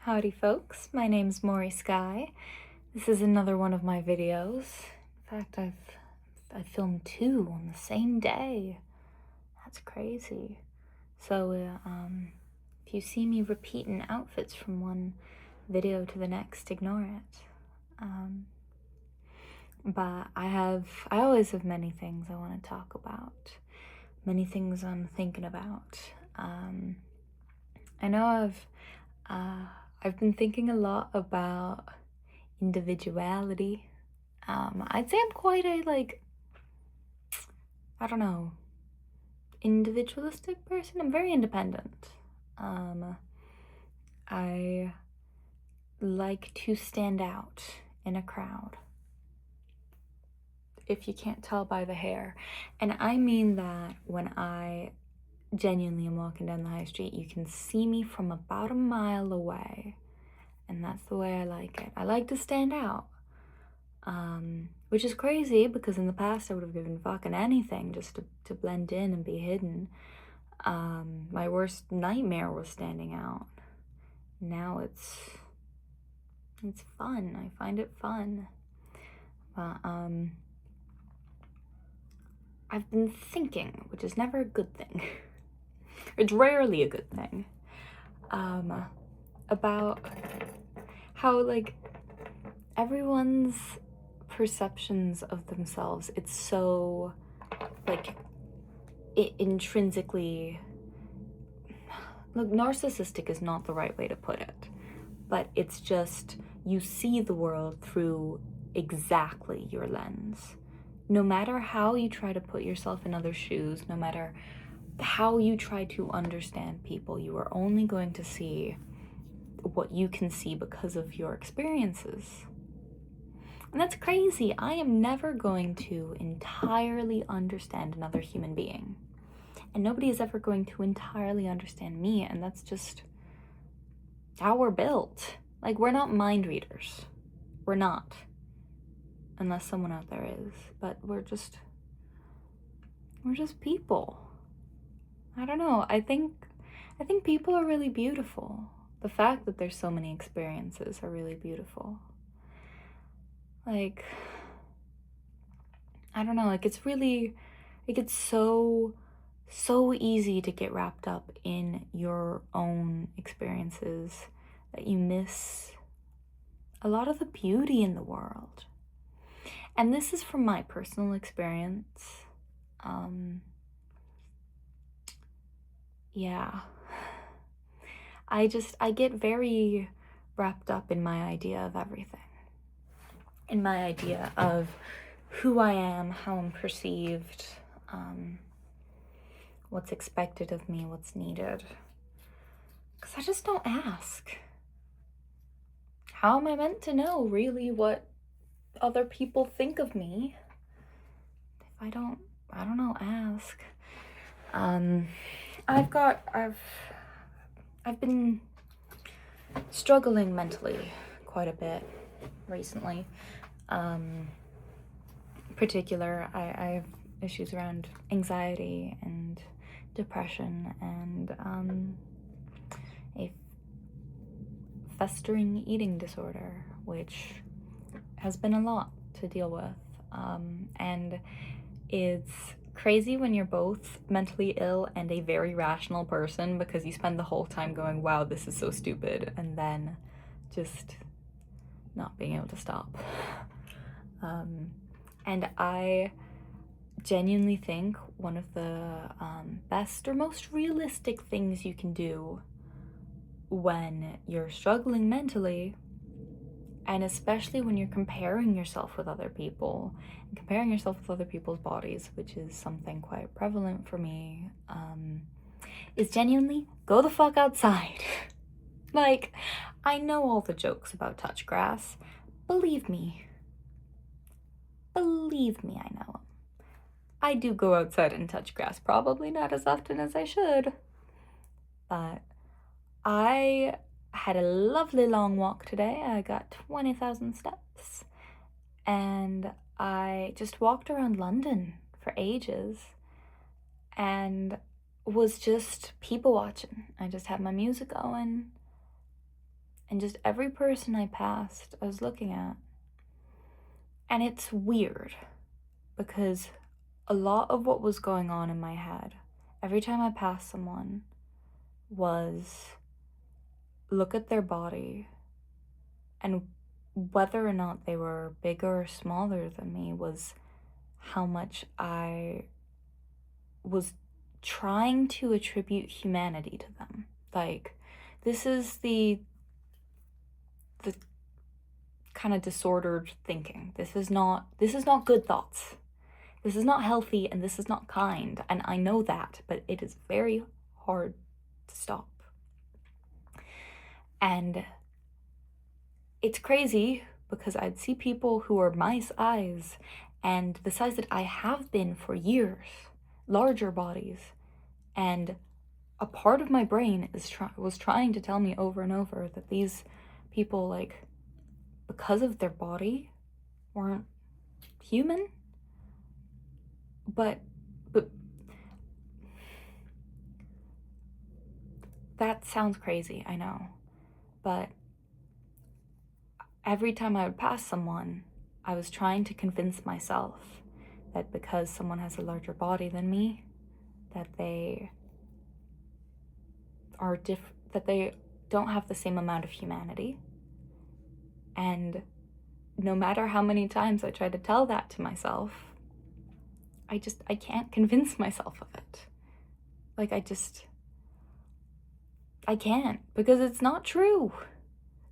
Howdy folks, my name's Maury Sky. This is another one of my videos. In fact, I filmed 2 on the same day. That's crazy. So if you see me repeating outfits from one video to the next, ignore it. But I always have many things I want to talk about, many things I'm thinking about. I know I've been thinking a lot about individuality. I'd say I'm quite a, I don't know, individualistic person. I'm very independent. I like to stand out in a crowd, if you can't tell by the hair. And I mean that when I genuinely am walking down the high street, you can see me from about a mile away. And that's the way I like it. I like to stand out. Which is crazy because in the past I would have given fucking anything just to blend in and be hidden. My worst nightmare was standing out. Now it's fun. I find it fun. But I've been thinking, which is never a good thing. It's rarely a good thing. About how everyone's perceptions of themselves, it's so intrinsically, look, narcissistic is not the right way to put it, but it's just you see the world through exactly your lens. No matter how you try to put yourself in other shoes, no matter how you try to understand people, you are only going to see what you can see because of your experiences. And that's crazy. I am never going to entirely understand another human being. And nobody is ever going to entirely understand me, and that's just how we're built. We're not mind readers. We're not. Unless someone out there is. But we're just people. I don't know. I think people are really beautiful. The fact that there's so many experiences are really beautiful. I don't know, it's so easy to get wrapped up in your own experiences that you miss a lot of the beauty in the world. And this is from my personal experience. Yeah. I get very wrapped up in my idea of everything. In my idea of who I am, how I'm perceived, what's expected of me, what's needed. Because I just don't ask. How am I meant to know really what other people think of me if I don't ask? I've been struggling mentally quite a bit recently. In particular, I have issues around anxiety and depression and a festering eating disorder, which has been a lot to deal with. And it's crazy when you're both mentally ill and a very rational person, because you spend the whole time going, wow, this is so stupid, and then just not being able to stop. And I genuinely think one of the best or most realistic things you can do when you're struggling mentally, and especially when you're comparing yourself with other people, and comparing yourself with other people's bodies, which is something quite prevalent for me, is genuinely go the fuck outside. I know all the jokes about touch grass. Believe me, I know them. I do go outside and touch grass, probably not as often as I should, but I had a lovely long walk today. I got 20,000 steps, and I just walked around London for ages and was just people watching. I just had my music going And just every person I passed, I was looking at. And it's weird because a lot of what was going on in my head every time I passed someone was look at their body, and whether or not they were bigger or smaller than me was how much I was trying to attribute humanity to them. Like, this is the kind of disordered thinking. This is not good thoughts. This is not healthy, and this is not kind, and I know that, but it is very hard to stop. And it's crazy because I'd see people who are my size and the size that I have been for years, larger bodies, and a part of my brain was trying to tell me over and over that these people, like, because of their body, weren't human. But that sounds crazy, I know. But every time I would pass someone, I was trying to convince myself that because someone has a larger body than me, that they are that they don't have the same amount of humanity. And no matter how many times I try to tell that to myself, I can't convince myself of it. Like, I can't, because it's not true.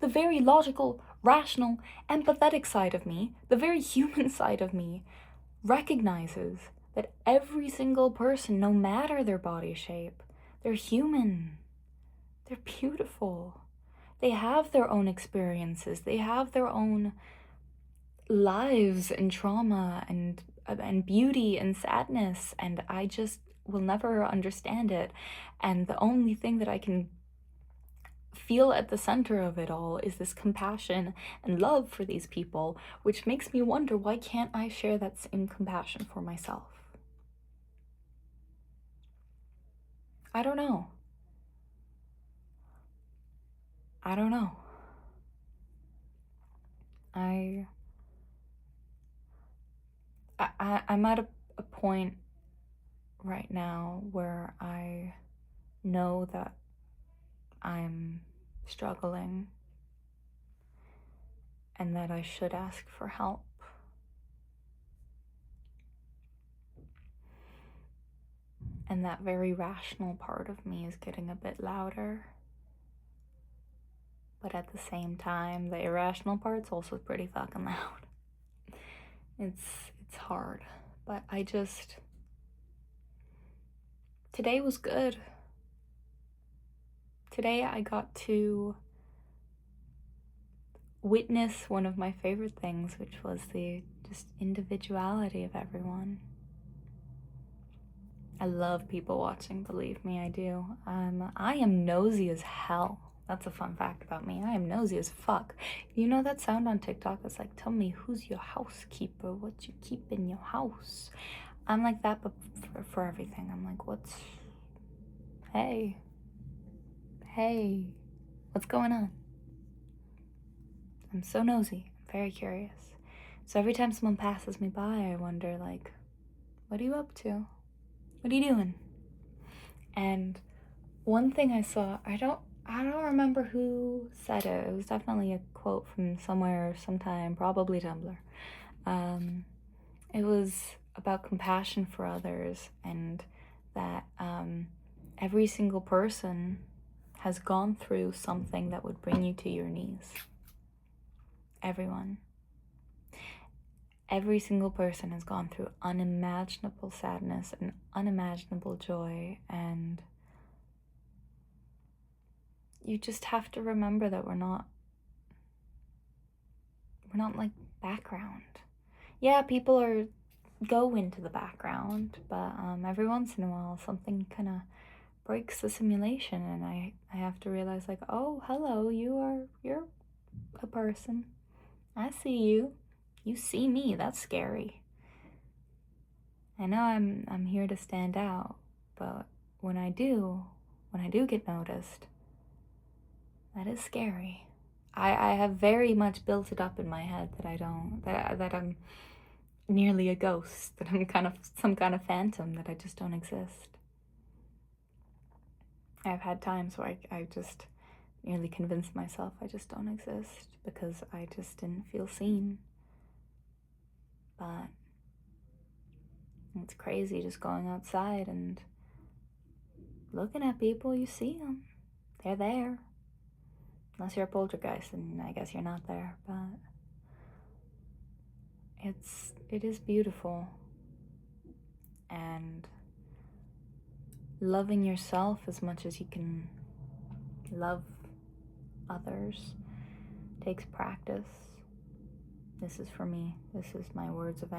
The very logical, rational, empathetic side of me, the very human side of me, recognizes that every single person, no matter their body shape, they're human. They're beautiful. They have their own experiences. They have their own lives and trauma and beauty and sadness, and I just will never understand it. And the only thing that I can feel at the center of it all is this compassion and love for these people, which makes me wonder, why can't I share that same compassion for myself? I don't know. I'm at a point right now where I know that I'm struggling and that I should ask for help. And that very rational part of me is getting a bit louder. But at the same time, the irrational part's also pretty fucking loud. It's hard. But today was good. Today I got to witness one of my favorite things, which was the just individuality of everyone. I love people watching, believe me, I do. I am nosy as hell. That's a fun fact about me. I am nosy as fuck. You know that sound on TikTok? It's like, tell me who's your housekeeper, what you keep in your house. I'm like that, but for everything. I'm like, hey, what's going on? I'm so nosy. I'm very curious. So every time someone passes me by, I wonder, like, what are you up to? What are you doing? And one thing I saw, I don't remember who said it. It was definitely a quote from somewhere, sometime, probably Tumblr. It was about compassion for others, and that every single person has gone through something that would bring you to your knees. Everyone. Every single person has gone through unimaginable sadness and unimaginable joy, and you just have to remember that we're not like background. Yeah, people go into the background, but every once in a while something kind of breaks the simulation, and I have to realize, like, oh, hello, you're a person. I see you. You see me. That's scary. I know I'm here to stand out, but when I do get noticed, that is scary. I have very much built it up in my head that that I'm nearly a ghost, that I'm kind of some kind of phantom, that I just don't exist. I've had times where I just nearly convinced myself I just don't exist because I just didn't feel seen. But it's crazy just going outside and looking at people. You see them. They're there. Unless you're a poltergeist, and I guess you're not there, but it is beautiful. And loving yourself as much as you can love others takes practice. This is for me. This is my words of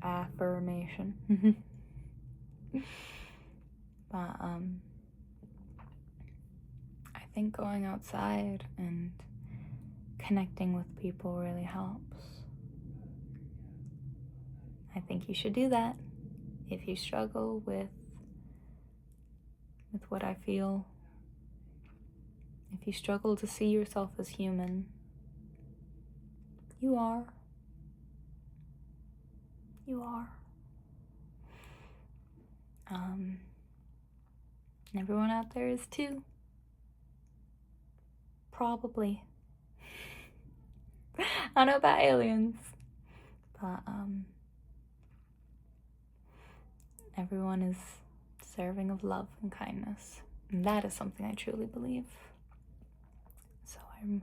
affirmation. But I think going outside and connecting with people really helps. I think you should do that if you struggle with what I feel. If you struggle to see yourself as human, you are. You are. And everyone out there is too. Probably. I don't know about aliens, but everyone is deserving of love and kindness. And that is something I truly believe. So I'm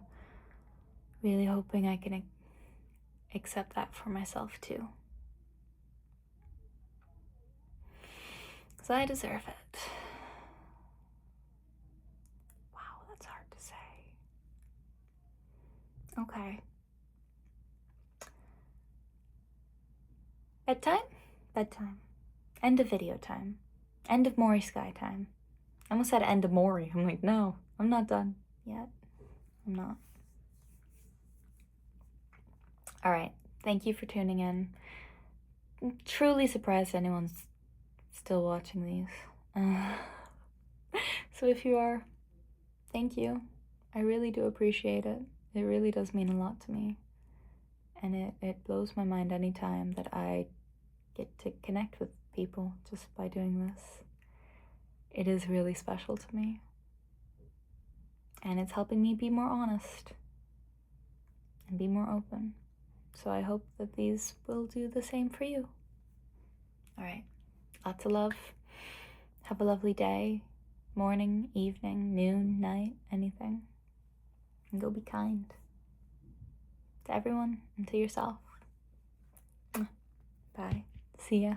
really hoping I can accept that for myself too. Because I deserve it. Wow, that's hard to say. Okay. Bedtime. End of video time. End of Mori Sky time. I almost said end of Mori. I'm like, no, I'm not done yet. I'm not. All right. Thank you for tuning in. I'm truly surprised anyone's still watching these. So if you are, thank you. I really do appreciate it. It really does mean a lot to me. And it blows my mind anytime that I get to connect with people just by doing this. It is really special to me. And it's helping me be more honest and be more open. So I hope that these will do the same for you. All right. Lots of love. Have a lovely day, morning, evening, noon, night, anything. And go be kind to everyone and to yourself. Bye. See ya.